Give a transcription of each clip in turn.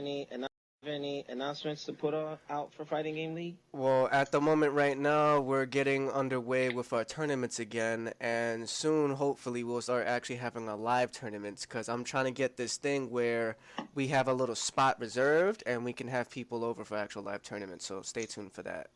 any announcements to put out for Fighting Game League? Well, at the moment right now, we're getting underway with our tournaments again, and soon, hopefully, we'll start actually having a live tournaments, because I'm trying to get this thing where we have a little spot reserved, and we can have people over for actual live tournaments, so stay tuned for that.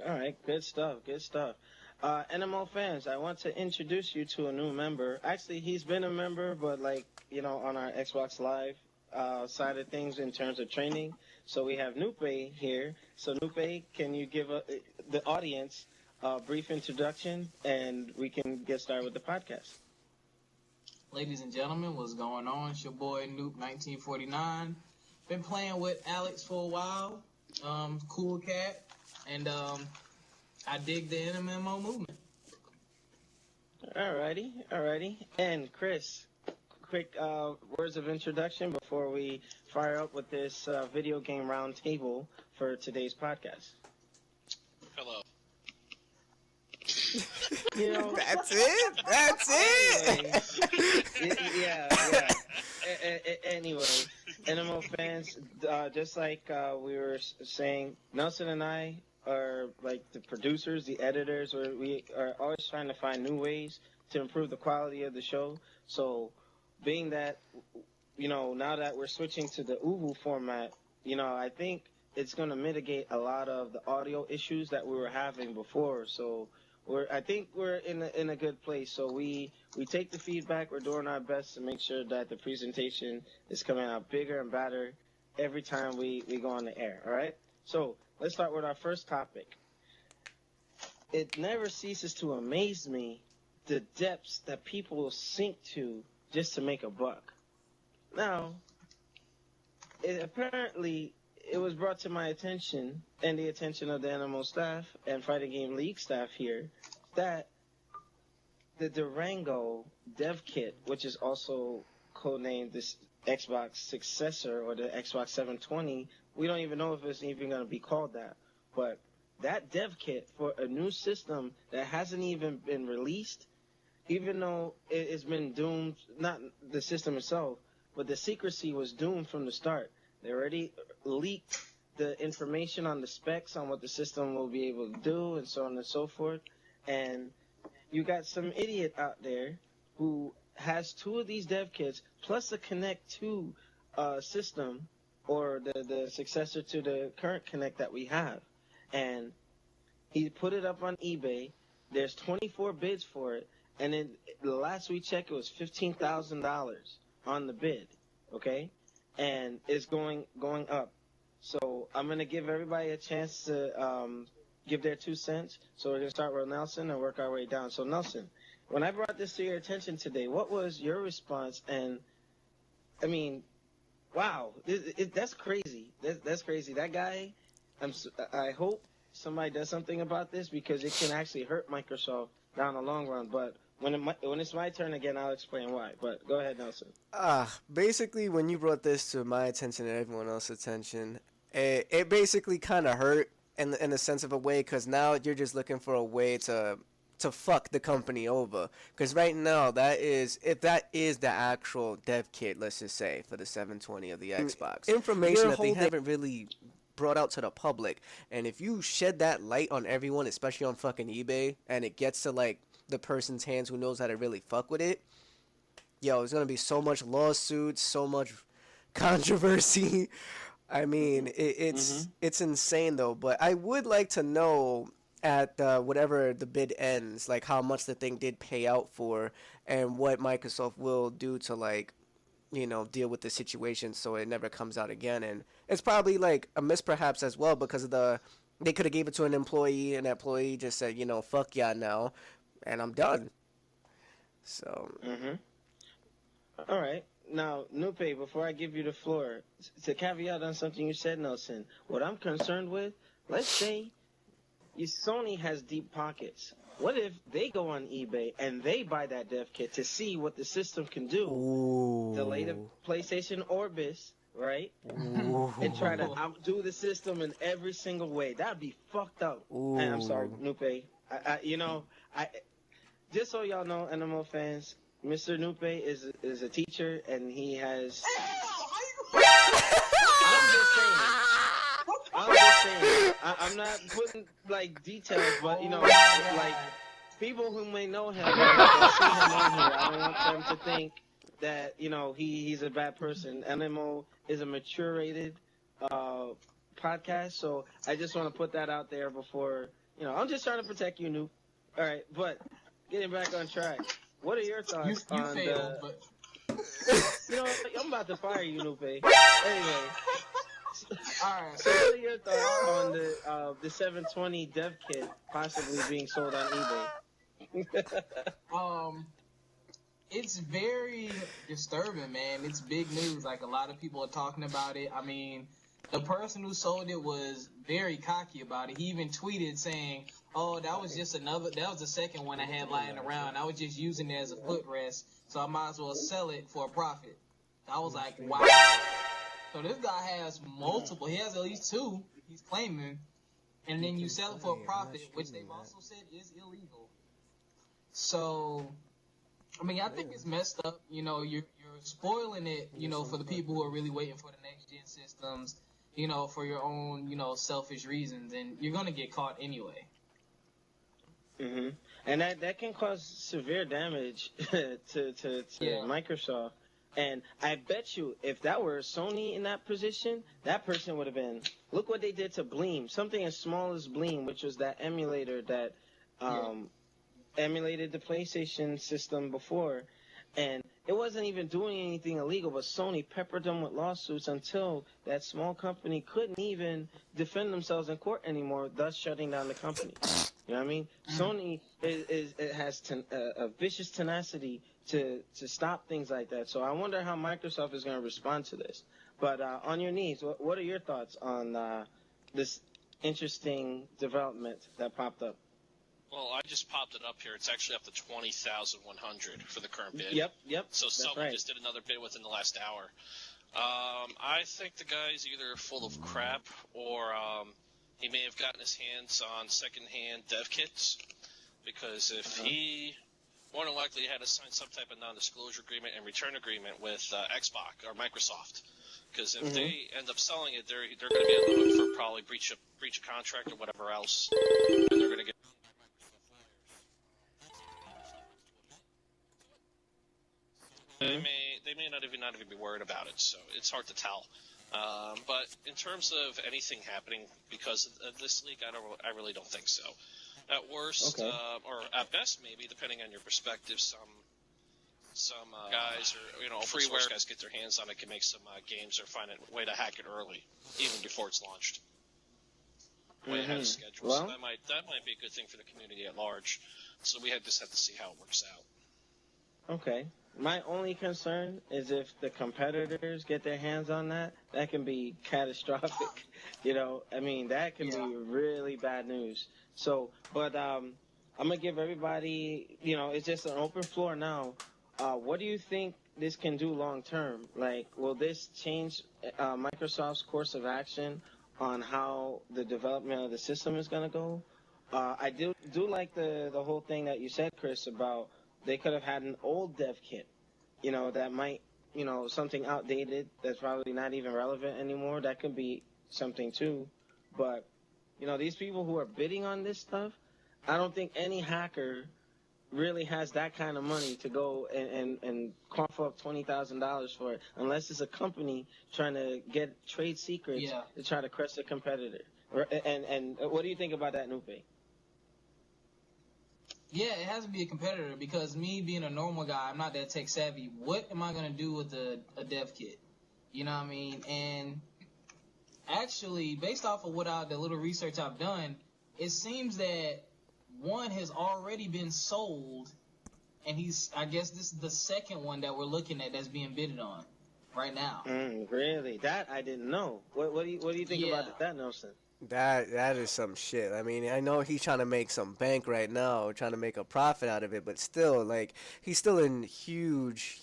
All right, good stuff, good stuff. NMO fans, I want to introduce you to a new member. Actually, he's been a member, but on our Xbox Live side of things in terms of training. So we have Nupe here. So Nupe, can you give the audience a brief introduction, and we can get started with the podcast? Ladies and gentlemen, what's going on? It's your boy Nupe 1949. Been playing with Alex for a while. Cool cat, and I dig the nMo movement. Alrighty. And Chris, quick words of introduction before we fire up with this video game round table for today's podcast. Hello. That's it. Anyway, NMO fans, just like we were saying, Nelson and I are like the producers, the editors, we are always trying to find new ways to improve the quality of the show. So, being that, now that we're switching to the Uvu format, I think it's going to mitigate a lot of the audio issues that we were having before. So, I think we're in a good place. So we take the feedback. We're doing our best to make sure that the presentation is coming out bigger and better every time we go on the air. All right. So let's start with our first topic. It never ceases to amaze me the depths that people will sink to just to make a buck. Now, apparently it was brought to my attention and the attention of the NMO staff and Fighting Game League staff here that the Durango dev kit, which is also codenamed this Xbox successor or the Xbox 720, we don't even know if it's even going to be called that, but that dev kit for a new system that hasn't even been released, even though it's been doomed, not the system itself, but the secrecy was doomed from the start. They already leaked the information on the specs on what the system will be able to do and so on and so forth. And you got some idiot out there who has two of these dev kits plus a Connect 2 system, or the successor to the current Connect that we have. And he put it up on eBay. There's 24 bids for it. And then the last we checked, it was $15,000 on the bid. Okay? And it's going up. So I'm going to give everybody a chance to give their 2 cents. So we're going to start with Nelson and work our way down. So Nelson, when I brought this to your attention today, what was your response? And, I mean, wow, that's crazy. That's crazy. That guy, I hope somebody does something about this, because it can actually hurt Microsoft down the long run. But when it's my turn again, I'll explain why. But go ahead, Nelson. Basically, when you brought this to my attention and everyone else's attention, it basically kind of hurt in a sense of a way, because now you're just looking for a way to fuck the company over. Because right now, if that is the actual dev kit, let's just say, for the 720 of the Xbox, information that they haven't really brought out to the public, and if you shed that light on everyone, especially on fucking eBay, and it gets to like the person's hands who knows how to really fuck with it, yo, there's gonna be so much lawsuits, so much controversy. I mean, it's insane though. But I would like to know at whatever the bid ends, like how much the thing did pay out for, and what Microsoft will do to like, deal with the situation so it never comes out again. And it's probably like a miss perhaps as well, because of they could have gave it to an employee, and that employee just said, fuck yeah now, and I'm done. So. All right. Now, Nupe, before I give you the floor, to caveat on something you said, Nelson, what I'm concerned with, let's say Sony has deep pockets. What if they go on eBay and they buy that dev kit to see what the system can do? Ooh. The later PlayStation Orbis, right? Ooh. And try to outdo the system in every single way. That'd be fucked up. Ooh. And I'm sorry, Nupe. Just so y'all know, NMO fans, Mr. Nupe is a teacher, and he has I'm just saying. I'm just saying. I'm not putting like details, but you know, like people who may know him, that see him on here, I don't want them to think that you know he's a bad person. nMo is a mature-rated podcast, so I just want to put that out there before you know. I'm just trying to protect you, Noop. All right, but getting back on track, what are your thoughts You on failed, the? but You know, I'm about to fire you, Nupe. Anyway, alright. so what are your thoughts on the 720 dev kit possibly being sold on eBay? It's very disturbing, man. It's big news. Like, a lot of people are talking about it. I mean, the person who sold it was very cocky about it. He even tweeted saying, "Oh, that was the second one I had lying around. I was just using it as a footrest, so I might as well sell it for a profit." I was like, wow. So this guy has multiple. He has at least two, he's claiming. And then you sell it for a profit, which they've also said is illegal. So, I mean, I think it's messed up. You know, you're spoiling it, you know, for the people who are really waiting for the next gen systems, you know, for your own, you know, selfish reasons, and you're gonna get caught anyway. Mhm. And that can cause severe damage to Microsoft. And I bet you, if that were Sony in that position, that person would have been. Look what they did to Bleem. Something as small as Bleem, which was that emulator that emulated the PlayStation system before, and it wasn't even doing anything illegal. But Sony peppered them with lawsuits until that small company couldn't even defend themselves in court anymore, thus shutting down the company. You know what I mean? Sony has a vicious tenacity to stop things like that. So I wonder how Microsoft is going to respond to this. But on your knees, what are your thoughts on this interesting development that popped up? Well, I just popped it up here. It's actually up to 20,100 for the current bid. Yep. So That's someone right. just did another bid within the last hour. I think the guy's either full of crap or he may have gotten his hands on secondhand dev kits, because if he more than likely had to sign some type of non-disclosure agreement and return agreement with Xbox or Microsoft, because if they end up selling it, they're going to be on the hook for probably breach of contract or whatever else, and they're going to get. They may not even be worried about it, so it's hard to tell. But in terms of anything happening because of this leak, I really don't think so. At worst, or at best, maybe depending on your perspective, some guys or freeware guys get their hands on it, can make some games or find a way to hack it early, even before it's launched, way ahead of schedule. Well, so that might be a good thing for the community at large. So we just have to see how it works out. Okay. My only concern is if the competitors get their hands on that can be catastrophic. You know, I mean, that can be really bad news. So, but I'm going to give everybody, you know, it's just an open floor now. What do you think this can do long term? Like, will this change Microsoft's course of action on how the development of the system is going to go? I do like the whole thing that you said, Chris, about they could have had an old dev kit, you know, that might, you know, something outdated that's probably not even relevant anymore. That could be something too. But, you know, these people who are bidding on this stuff, I don't think any hacker really has that kind of money to go and cough up $20,000 for it, unless it's a company trying to get trade secrets to try to crush a competitor. And what do you think about that, Nupe? Yeah, it has to be a competitor, because me being a normal guy, I'm not that tech savvy. What am I going to do with a dev kit? You know what I mean? And actually, based off of the little research I've done, it seems that one has already been sold, and I guess this is the second one that we're looking at that's being bidded on right now. Really? That I didn't know. What do you think about that, Nelson? That is some shit. I mean, I know he's trying to make some bank right now, trying to make a profit out of it, but still, like, he's still in huge,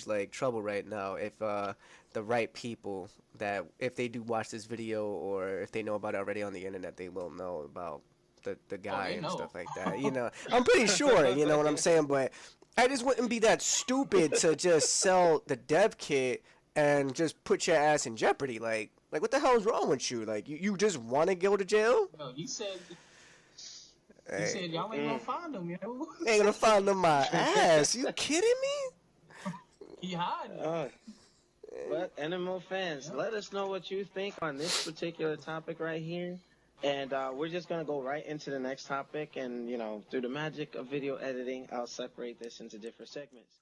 like, trouble right now if the right people that, if they do watch this video or if they know about it already on the internet, they will know about the guy and stuff like that. You know, I'm pretty sure, you know what I'm saying, but I just wouldn't be that stupid to just sell the dev kit and just put your ass in jeopardy. Like what the hell is wrong with you? Like, you just want to go to jail? No, he said Hey, y'all ain't gonna find him, yo. ain't gonna find them my ass. You kidding me? He hiding. But nMo fans, let us know what you think on this particular topic right here. And we're just going to go right into the next topic. And, you know, through the magic of video editing, I'll separate this into different segments.